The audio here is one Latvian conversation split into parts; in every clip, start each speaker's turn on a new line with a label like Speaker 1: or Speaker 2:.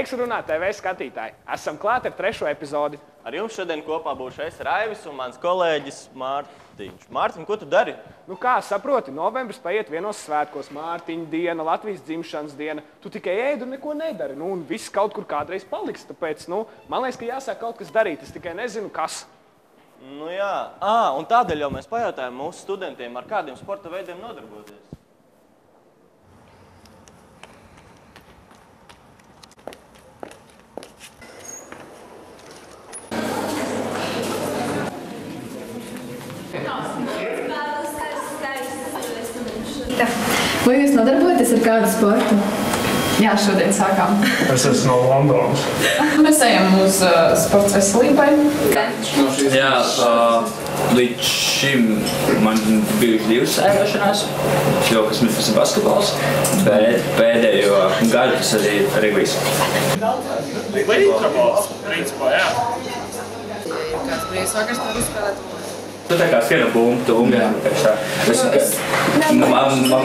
Speaker 1: Sveiks, Runā TV skatītāji! Esam klāt ar 3. epizodi.
Speaker 2: Ar jums šodien kopā būšu es, Raivis, un mans kolēģis Mārtiņš. Mārtiņ, ko tu dari?
Speaker 1: Nu kā, saproti, novembris paiet vienos svētkos, Mārtiņa diena, Latvijas dzimšanas diena. Tu tikai ēd un neko nedari, un viss kaut kur kādreiz paliks, tāpēc, man liekas, ka jāsāk kaut kas darīt, es tikai nezinu, kas.
Speaker 2: Nu jā, un tādēļ jau mēs pajautājām mūsu studentiem, ar kādiem sporta veidiem nodarboties.
Speaker 3: Vai jūs nodarbojaties ar kādu sportu?
Speaker 4: Jā, šodien sākām.
Speaker 5: Es esmu no Londonas.
Speaker 4: Mēs ejam uz sports veselībai.
Speaker 6: Jā, līdz šim man bijuši 2 sērošanās, kas metrs ir basketbols, bet pēdējo gadu tas arī regbijs.
Speaker 5: Lītrabols, principā, jā.
Speaker 4: Kāds brīvs vakars var uzspēlēt?
Speaker 6: Tu tā kā skrienu bumbu,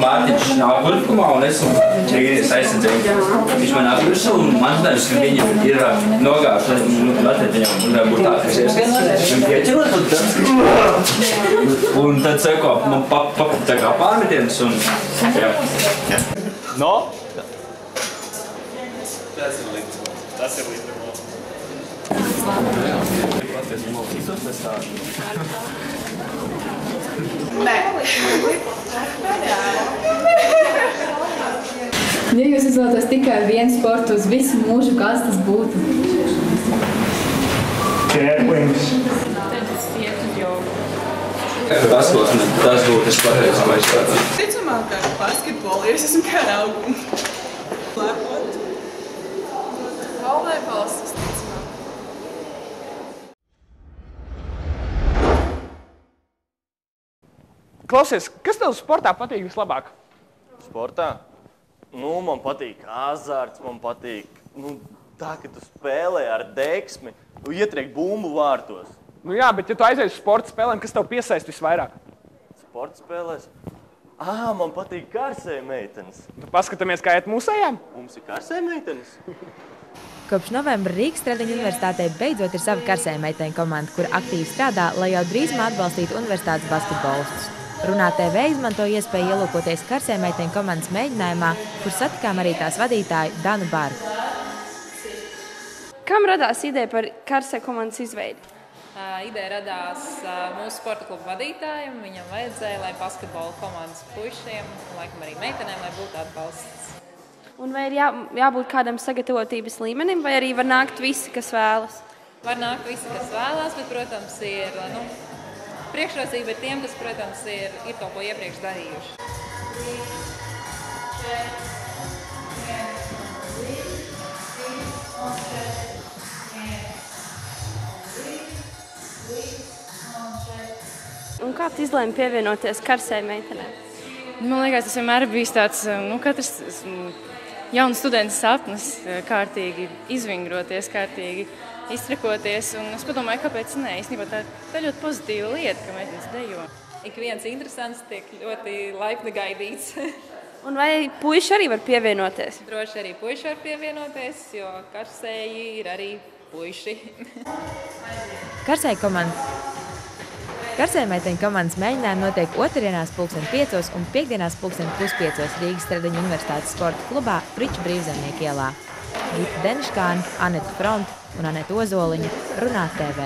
Speaker 6: Mārtiņš nav gurkumā un esmu Rīgas aizsardzēju. Viņš man apgursa un man darbs, ka viņam ir nogājuši, atveļ viņam būt tā, kas ieskats. Viņam pieķerot, un tad seko man tā kā pārmetienas un jā.
Speaker 2: No?
Speaker 5: Tas ir lītrabols.
Speaker 4: Nē.
Speaker 3: Ja jūs izvēlaties tikai vienu sportu uz visu mūžu, kāds tas būtu?
Speaker 5: Kērlings.
Speaker 6: Basketbols, tas būtu tas patreiz, ko es tādu.
Speaker 4: Ticamāk ar basketbolu, jo es esmu kā augu. Lēpot. Volejbols, es ticamāk.
Speaker 1: Klausies, kas tev sportā patīk vislabāk?
Speaker 2: Sportā? Man patīk azarts, man patīk, tā, ka tu spēlē ar deksmi, tu ietriek bumbu vārtos.
Speaker 1: Jā, bet ja tu aizies uz sporta spēlēm, kas tev piesaist visvairāk?
Speaker 2: Sporta spēlēs? Man patīk karsēja meitenes.
Speaker 1: Paskatāmies, kā iet mūsējām?
Speaker 2: Mums ir karsēja meitenes?
Speaker 7: Kopš novembra Rīgas Stradiņu universitātei beidzot ir sava karsēja meiteņu komanda, kur aktīvi strādā, lai jau drīzumā atbalstītu universitātes basketbolistus. Runā TV izmanto iespēju ielūkoties karsēja meiteņu komandas mēģinājumā, kur satikām arī tās vadītāju Danu Bārgu.
Speaker 8: Kam radās ideja par karsēja komandas izveidi?
Speaker 9: Ideja radās mūsu sporta kluba vadītājiem. Viņam vajadzēja, lai basketbola komandas puišiem, laikam arī meitenēm, lai būtu atbalsts.
Speaker 8: Un vai ir jābūt kādam sagatavotības līmenim, vai arī var nākt visi, kas vēlas?
Speaker 9: Var nākt visi, kas vēlās, bet, protams, ir priekšrocība ir tiem, kas, protams, ir kaut ko iepriekš darījuši.
Speaker 8: Un kā tu izlēmi pievienoties karsēja meitenēm?
Speaker 10: Man liekas, tas vienmēr ir bijis tāds, katrs jauns students sapnis, kārtīgi izvingroties, kārtīgi iztrekoties. Un es padomāju, kāpēc nē. Īstenībā tā ļoti pozitīva lieta, ka meitenes dejo.
Speaker 9: Ik viens interesants tiek ļoti laipni gaidīts.
Speaker 8: Un vai puiši arī var pievienoties?
Speaker 9: Droši arī puiši var pievienoties, jo karsēji ir arī puiši.
Speaker 7: Karsēja meiteņu komandas mēģinājumi notiek otrdienās 5:00 un piekdienās 5:30 Rīgas Stradiņu universitātes sporta klubā Friču Brīvzemnieku ielā. Gita Deniškāne, Aneta Front un Aneta Ozoliņa, Runā TV.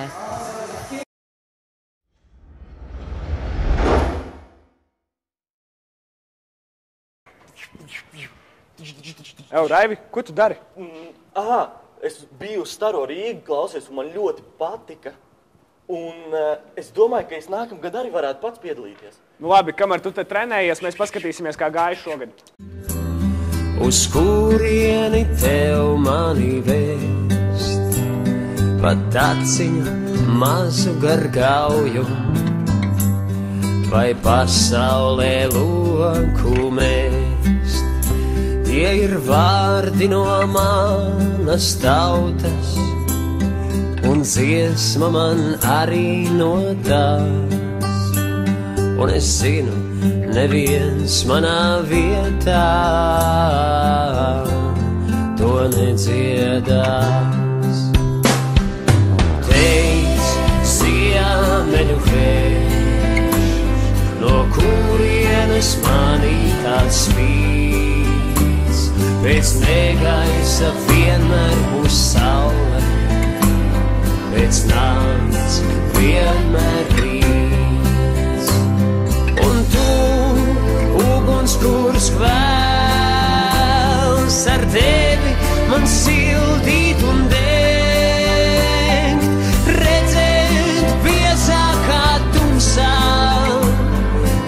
Speaker 1: Raivi, ko tu dari?
Speaker 2: Es biju uz Staro Rīgu klausies, un man ļoti patika. Un es domāju, ka es nākamgad arī varētu pats piedalīties.
Speaker 1: Labi, kamēr tu te trenējies, mēs paskatīsimies, kā gāja šogad.
Speaker 11: Uz kurieni tev mani vēst, pat aciņu mazu gargauju, vai pasaulē loku mēst. Tie ir vārdi no manas tautas, un dziesma man arī no tās. Un es zinu, neviens manā vietā to nedziedās. Teic, ziemeļu vējš, no kurienes manī tāds spīts, pēc negaisa vienmēr būs saule, pēc nakts vienmēr rīts. Un tu, uguns, kurs kvēls, ar tevi man sildīt un degt, redzēt biezākā tumsā,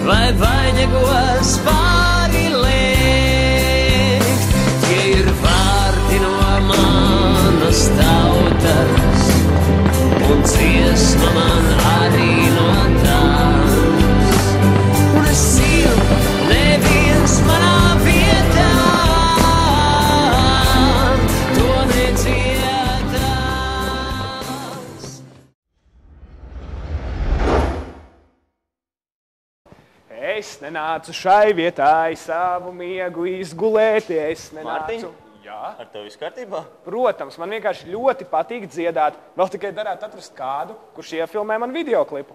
Speaker 11: vai vainagos pāri lēkt. Tie ir vārdi no manas tautas, un dziesma man arī no tās. Un es zinu, neviens manā vietā to nedziedās.
Speaker 1: Es nenācu šai vietai savu miegu izgulēt, es nenācu...
Speaker 2: Mārtiņ,
Speaker 1: Jā?
Speaker 2: Ar tev viss kārtībā?
Speaker 1: Protams, man vienkārši ļoti patīk dziedāt. Vēl tikai darētu atrast kādu, kurš iefilmē man videoklipu.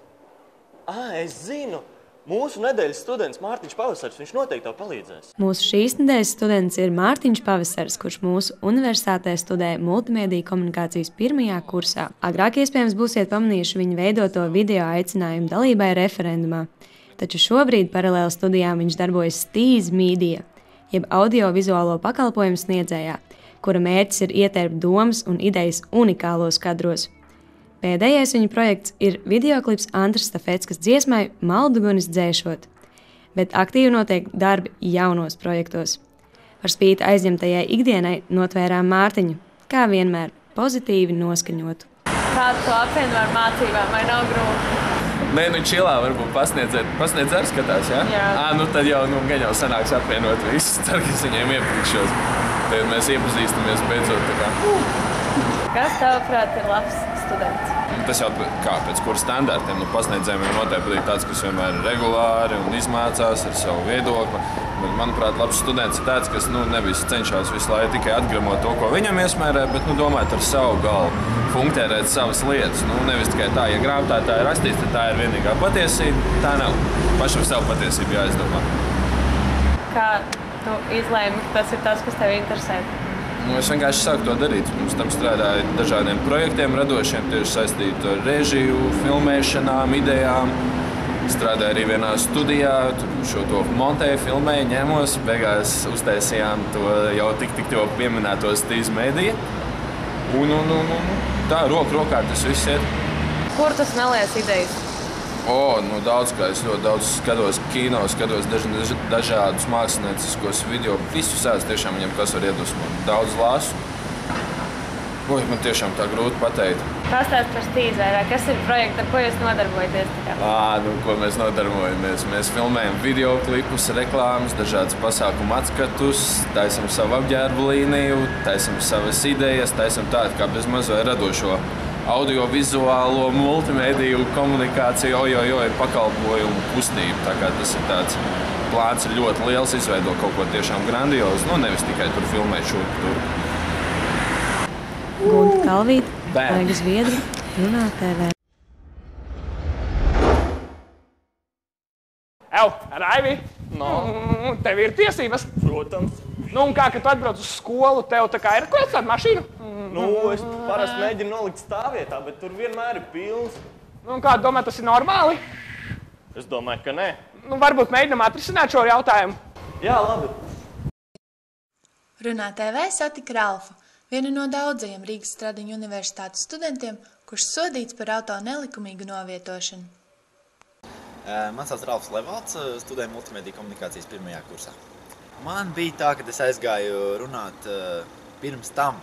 Speaker 2: Es zinu. Mūsu nedēļas students Mārtiņš Pavasars, viņš noteikti tev palīdzēs.
Speaker 7: Mūsu šīs nedēļas students ir Mārtiņš Pavasars, kurš mūsu universitātē studē multimediju komunikācijas 1. kursā. Agrāk iespējams būsiet pamanījuši viņa veidoto video aicinājumu dalībai referendumā. Taču šobrīd paralēli studijām viņš darbojas Steez Media, jeb audio-vizuālo pakalpojumu sniedzējā, kura mērķis ir ietērpt domas un idejas unikālos kadros. Pēdējais viņa projekts ir videoklips Antras Stafetskas dziesmai Maldugunis dzēšot, bet aktīvi notiek darbi jaunos projektos. Par spīti aizņemtajai ikdienai notvērām Mārtiņu, kā vienmēr, pozitīvi noskaņotu.
Speaker 10: Kā tu apvieno ar mācībām, vai nav grūti?
Speaker 12: Nē, čilā varbūt pasniedz arī skatās, jā? Jā. Nu tad jau, gan jau sanāks apvienot visus, ceru, ka es viņiem iepriekšos. Tad mēs iepazīstamies beidzot tā kā.
Speaker 10: Kas tavuprāt ir labs students?
Speaker 12: Tas jau kā pēc kura standartiem, pasniedzējiem jau noteikti patīk tāds, kas vienmēr ir regulāri un izmācās ar savu viedokli. Bet, manuprāt, labs students ir tāds, kas nevis cenšas visu laiku tikai atgramot to, ko viņam iesmērē, bet domāt ar savu galvu, funkcionēt savas lietas. Nevis tikai tā, ja grāmatā tā ir rakstīts, tad tā ir vienīgā patiesība. Tā nav. Pašam savu patiesību jāizdomā.
Speaker 10: Kā tu izlēmi, ka tas ir tas, kas tev interesē?
Speaker 12: Es vienkārši sāku to darīt. Pirms tam strādāju dažādiem projektiem radošiem, tieši saistītu ar režiju, filmēšanām, idejām. Strādāju arī vienā studijā, šo to montēju, filmēju, ņēmos. Beigās uztaisījām to jau tik jau pieminēto Steez Media. Un tā, rokā tas viss iet.
Speaker 10: Kur tu smelies idejas?
Speaker 12: Daudz, kā es ļoti daudz skatos kino, skatos dažādus mākslinieciskos video. Visu sēdz tiešām viņam, kas var iedvesmot. Daudz lasu. Man tiešām tā grūti pateikt.
Speaker 10: Pastāst par Steez vairāk. Kas ir projekti, ar ko jūs nodarbojaties?
Speaker 12: Ko mēs nodarbojamies? Mēs filmējam videoklipus, reklāmas, dažādas pasākumu atskatus, taisam savu apģērbu līniju, taisam savas idejas, taisam tādu kā bez mazo radošo audio-vizuālo multimediju komunikāciju, pakalpojumu kustību. Tā kā tas ir tāds plāns ir ļoti liels, izveido kaut ko tiešām grandiozu, nevis tikai tur filmēt šurp tur.
Speaker 7: Gunta Kalvīte, Lēga Zviedri, Runā TV.
Speaker 1: Raivi, tev ir tiesības?
Speaker 2: Protams.
Speaker 1: Un kā, kad tu atbrauc uz skolu, tev tā kā ir ko tāda mašīna?
Speaker 2: Es parasti mēģinu nolikt stāvvietā, bet tur vienmēr ir pilns.
Speaker 1: Kā domā, tas ir normāli?
Speaker 2: Es domāju, ka nē.
Speaker 1: Varbūt mēģinām atrisināt šo jautājumu.
Speaker 2: Jā, labi.
Speaker 13: Runā TV satika Ralfu, vienu no daudzajiem Rīgas Stradiņu universitātes studentiem, kurš sodīts par auto nelikumīgu novietošanu.
Speaker 14: Man sauc Ralfs Levalds, studēju multimediju komunikācijas 1. kursā. Man bija tā, ka es aizgāju runāt pirms tam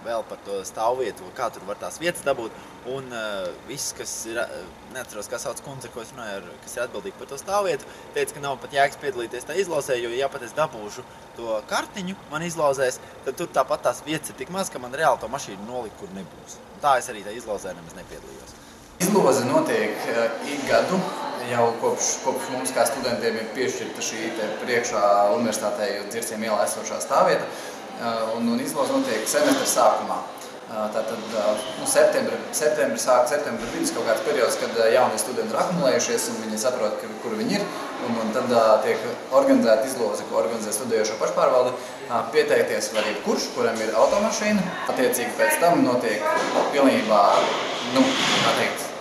Speaker 14: vēl par to stāvvietu, kā tur var tās vietas dabūt. Un viss, kas ir, neatceros, kā sauc kundze, ko es runāju, kas ir atbildīgi par to stāvvietu, teica, ka nav pat jēgas piedalīties tā izlozē, jo ja pat es dabūšu to kartiņu, man izlozēs, tad tur tāpat tās vietas ir tik maz, ka man reāli to mašīnu nolikt, kur nebūs. Un tā es arī tā izlozē nemaz nepiedalījos.
Speaker 15: Izloze notiek ik gadu. Jau kopš mums kā studentiem ir piešķirta šī priekšā universitātei Dzirciem ielā esošā stāvvieta. un izloze notiek semestra sākumā. Tātad septembra vidus kaut kāds periods, kad jaunie studenti ir akumulējušies un viņi saprot, kur viņi ir. Un tad tiek organizēta izloze, ko organizē studējošo pašpārvaldi. Pieteikties var jebkurš, kuram ir automašīna. Attiecīgi pēc tam notiek pilnībā,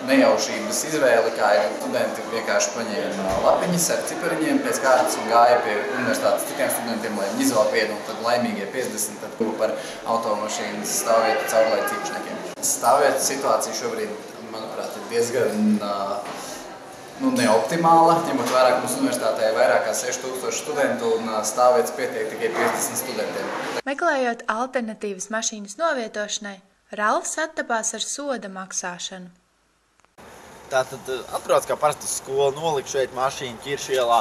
Speaker 15: nejaušības izvēle, kā studenti vienkārši paņēma lapiņas ar cipariņiem pēc kārtas un gāja pie universitātes citiem studentiem, lai viņi izvēl vietu, un tad laimīgie 50 tad kļuva par automašīnas stāvvietu caurlaidz īpašniekiem. Stāvvietu situācija šobrīd, manuprāt, ir diezgan neoptimāla, ņemot vērā, ka mūsu universitātē ir vairāk kā 6000 studentu un stāvvietas pietiek tikai 50 studentiem.
Speaker 13: Meklējot alternatīvas mašīnas novietošanai, Ralfs attapās ar soda maksāšanu.
Speaker 14: Tātad atbrauc kā parasti uz skolu, noliku šeit mašīnu Ķiršu ielā.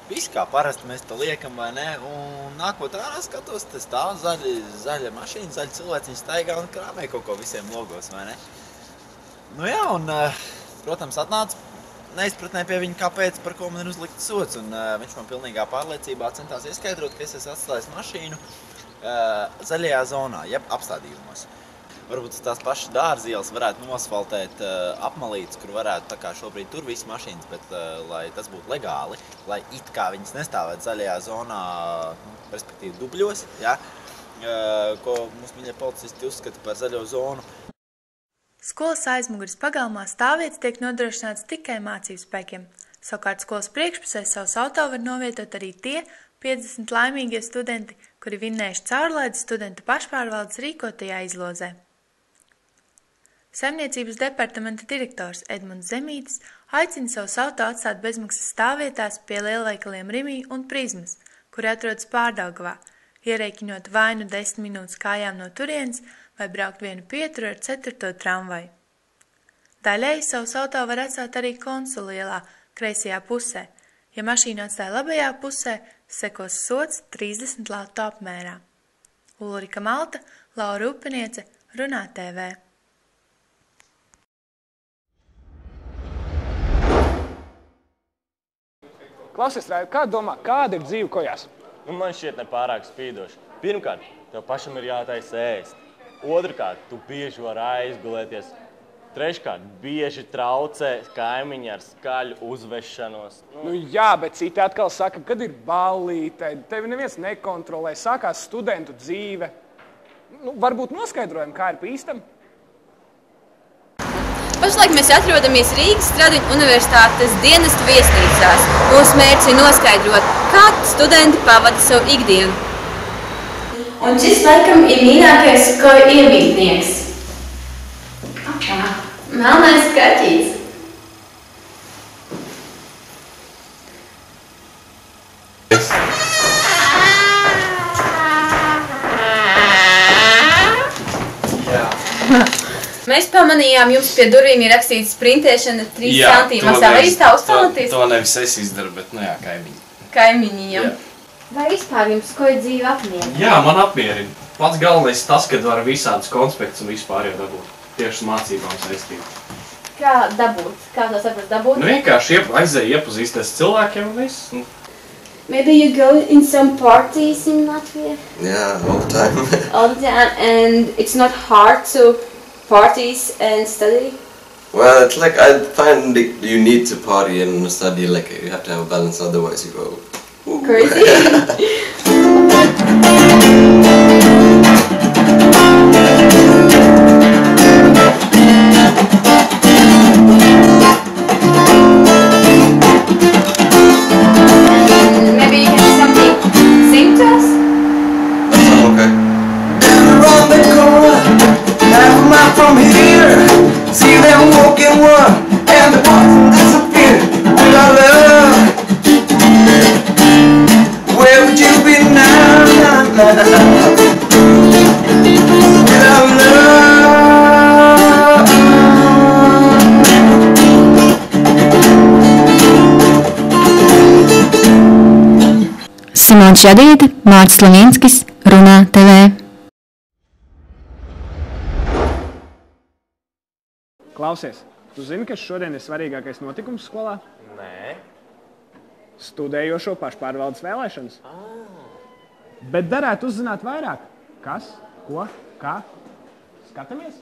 Speaker 14: Viss kā parasti mēs to liekam, vai ne? Un nākot ārā skatos, te stāv zaļa mašīna, zaļa cilvēciņa staigā un krāmē kaut ko visiem logos, vai ne? Nu jā, un, protams, atnāca neizpratnē pie viņa, kāpēc, par ko man ir uzlikts sods. Un viņš man pilnīgā pārliecībā centās ieskaidrot, ka es esmu atstājis mašīnu zaļajā zonā, jeb apstādījumos. Varbūt tās pašas dārzielas varētu nosfaltēt apmalītes, kur varētu tā kā šobrīd tur visas mašīnas, bet lai tas būtu legāli, lai it kā viņas nestāvētu zaļajā zonā, respektīvi dubļos, ja, ko mums mīļie policisti uzskata par zaļo zonu.
Speaker 13: Skolas aizmugures pagalmā stāvvietas tiek nodrošināts tikai mācību spēkiem. Savukārt skolas priekšpusē savus auto var novietot arī tie 50 laimīgie studenti, kuri vinnējuši caurlaidi studentu pašpārvaldes rīkotajā izlozē. Saimniecības departamenta direktors Edmunds Zemītis aicina savus auto atstāt bezmaksas stāvvietās pie lielveikaliem Rimī un Prizmas, kuri atrodas Pārdaugavā, ierēķinot vai nu 10 minūtes kājām no turienes vai braukt vienu pieturu ar 4. tramvaju. Daļēji savus auto var atstāt arī Konsulu ielā, kreisajā pusē. Ja mašīnu atstāja labajā pusē, sekos sods 30 latu apmērā. Ulrika Malta, Laura Upeniece, Runā TV.
Speaker 1: Klausies, Raivi, kā domā, kāda ir dzīve kojās?
Speaker 2: Man šķiet nepārāk spīdoši. Pirmkārt, tev pašam ir jātaisa ēst. Otrkārt, tu bieži vari aizgulēties. Treškārt, bieži traucē kaimiņi ar skaļu uzvešanos.
Speaker 1: Nu jā, bet citi atkal saka, kad ir ballīte, tevi neviens nekontrolē, sākās studentu dzīve. Varbūt noskaidrojam, kā ir pa īstam?
Speaker 16: Pašlaik mēs atrodamies Rīgas Stradiņu universitātes dienestu viesnīcās. Mūsu mērķis ir noskaidrot, kā studenti pavada savu ikdienu.
Speaker 17: Un šis laikam ir mīļākais koju iemītnieks. Melnais kaķis.
Speaker 16: Mēs pamanījām, jums pie durvīm ir rakstīts sprintēšana 3 centiem maksā. Vai jūs tā uzpelnaties?
Speaker 12: To nevis es izdaru, bet, nu jā, kaimiņi.
Speaker 16: Kaimiņiem.
Speaker 17: Vai vispār jums koju dzīve apmierina?
Speaker 18: Jā, man apmierina. Pats galvenais tas, kad var visādus konspektus un vispār jau dabūt. Tieši uz mācībām saistīt.
Speaker 17: Kā dabūt? Kā to saprast dabūt?
Speaker 18: Nu vienkārši aizēju iepazīsties cilvēkiem un viss.
Speaker 17: Maybe you go in some parties in Latvia?
Speaker 19: Yeah, all the time.
Speaker 17: All the time, and it's not hard to parties and study?
Speaker 19: Well, it's like I find you need to party and study, like you have to have a balance, otherwise you go
Speaker 17: crazy. Maybe you can something sing to us?
Speaker 19: Okay.
Speaker 11: Around the corner, half a mile from here, see them walking one, and the one disappear. With our love, where would you be now? With our love.
Speaker 20: Simons Žadīte, Mārcis Levinskis, Runā TV.
Speaker 1: Klausies, tu zini, kas šodien ir svarīgākais notikums skolā?
Speaker 2: Nē.
Speaker 1: Studējošo pašpārvaldes vēlēšanas. Bet derētu uzzināt vairāk. Kas? Ko? Kā? Skatāmies?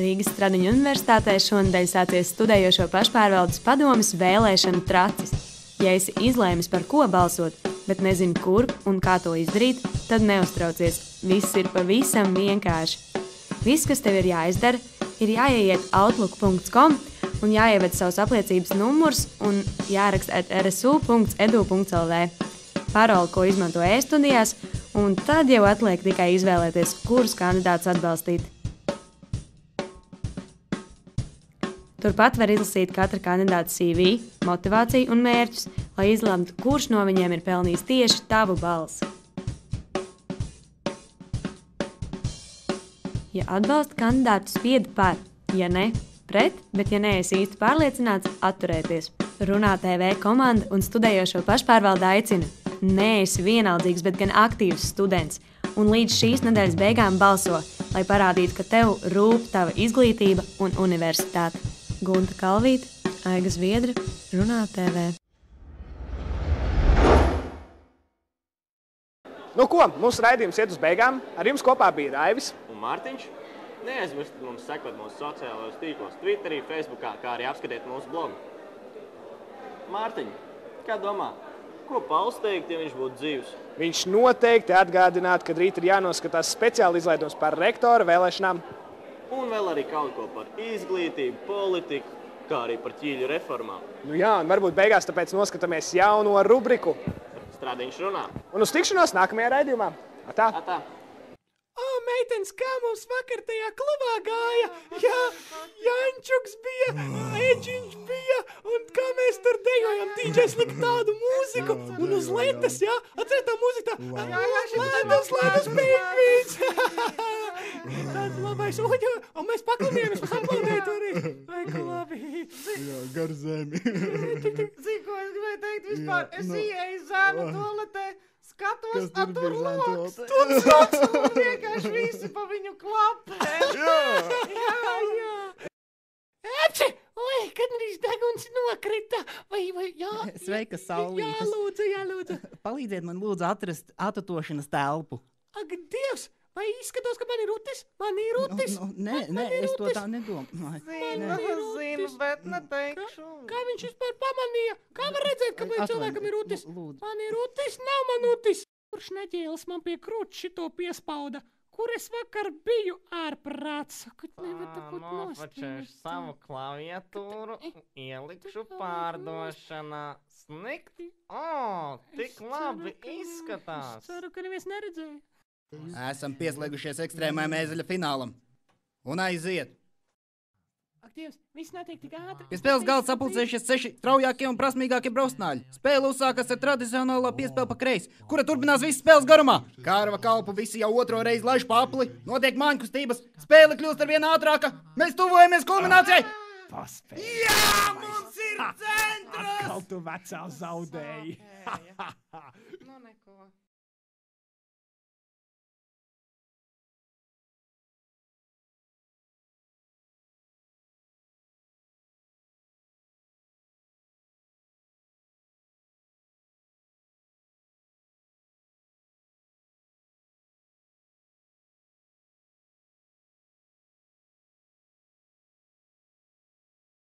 Speaker 7: Rīgas Stradiņu universitātē šonedēļ sācies studējošo pašpārvaldes padomes vēlēšanu tracis. Ja esi izlēmis par ko balsot, bet nezini kur un kā to izdarīt, tad neuztraucies. Viss ir pavisam vienkārši. Viss, kas tev ir jāizdara, ir jāieiet outlook.com un jāieved savus apliecības numurs un jāraksta rsu.edu.lv. Paroli, ko izmanto e-studijās, un tad jau atliek tikai izvēlēties, kurus kandidātus atbalstīt. Turpat var izlasīt katra kandidāta CV, motivāciju un mērķus, lai izlemtu, kurš no viņiem ir pelnījis tieši tavu balsi. Ja atbalsta kandidātu, spied par, ja ne, pret, bet ja neesi īsti pārliecināts, atturēties. Runā TV komanda un studējošo pašpārvalde aicina. Neesi vienaldzīgs, bet gan aktīvs students. Un līdz šīs nedēļas beigām balso, lai parādītu, ka tev rūp tava izglītība un universitāte. Gunta Kalvīte, Aiga Zviedre, Runā TV.
Speaker 1: Nu ko, mūsu raidījums iet uz beigām. Ar jums kopā bija Raivis
Speaker 2: un Mārtiņš. Neaizmirstiet mums sekot mūsu sociālajos tīklos, Twitterī, Facebookā, kā arī apskatiet mūsu blogu. Mārtiņ, kā domā, ko Pauls teikt, ja viņš būtu dzīvs?
Speaker 1: Viņš noteikti atgādinātu, ka rīt ir jānoskatās speciāli izlaidums par rektora vēlēšanām.
Speaker 2: Un vēl arī kaut ko par izglītību, politiku, kā arī par ķīļu reformām.
Speaker 1: Nu jā, un varbūt beigās tāpēc noskatāmies jauno rubriku.
Speaker 2: Stradiņš runā.
Speaker 1: Un uz tikšanos nākamajā raidījumā. Atā.
Speaker 2: Atā.
Speaker 1: O, meitenes, kā mums vakar tajā klubā gāja? Jā, Jančuks bija, Eģiņš bija, un kā mēs tur dejojam, DJs lika tādu mūziku, un uz letes, jā? Atceries tā mūzika tā? Ledus, pingvīns! Tāds labais, un mēs paklādījāmies, mēs aplaudējam arī. Vai, ka labi.
Speaker 21: Jā, gar zemi.
Speaker 22: Zini, ko es gribēju teikt vispār? Es ieeju zēnu toaletē. Skatos, tur loks, tur soks, un vienkārši visi pa viņu klapē. Jā. Epsi! Oi, kad arī deguns nokrita. Vai, jā.
Speaker 23: Sveika, saulītes.
Speaker 22: Jā, lūdzu.
Speaker 23: Palīdziet man lūdzu atrast atatošanas telpu.
Speaker 22: Ak, Dievs! Vai izskatos, ka man ir rutis? Man ir rutis?
Speaker 23: Nē, es to tā nedomāju.
Speaker 22: Zinu, bet neteikšu. Kā viņš vispār pamanīja? Kā var redzēt, ka cilvēkam ir rutis? Man ir rutis, nav man rutis. Kurš neģēlis man pie krūts šito piespauda? Kur es vakar biju ārprāts?
Speaker 24: Nofočēšu savu klaviatūru, ielikšu pārdošanā. Snikt? O, tik labi izskatās.
Speaker 22: Ceru, ka neviens neredzēja.
Speaker 23: Esam pieslēgušies ekstrēmajam ēzeļa finālam. Un aiziet!
Speaker 22: Ak, Dievs, viss netiek tik ātri.
Speaker 23: Pie spēles galda sapulcējušies 6 straujākie un prasmīgākie brausnāļi. Spēle uzsākas ar tradicionālo piespēli pa kreisi, kura turpinās visas spēles garumā. Kārva kalpu visi jau otro reizi laiž pa apli, notiek māņkustības, spēle kļūst ar vien ātrāka, mēs tuvojamies kulminācijai.
Speaker 1: Paspēj.
Speaker 22: Jā, mums ir centrs!
Speaker 1: Atkal tu vecā zaudēji.
Speaker 22: Nu, neko.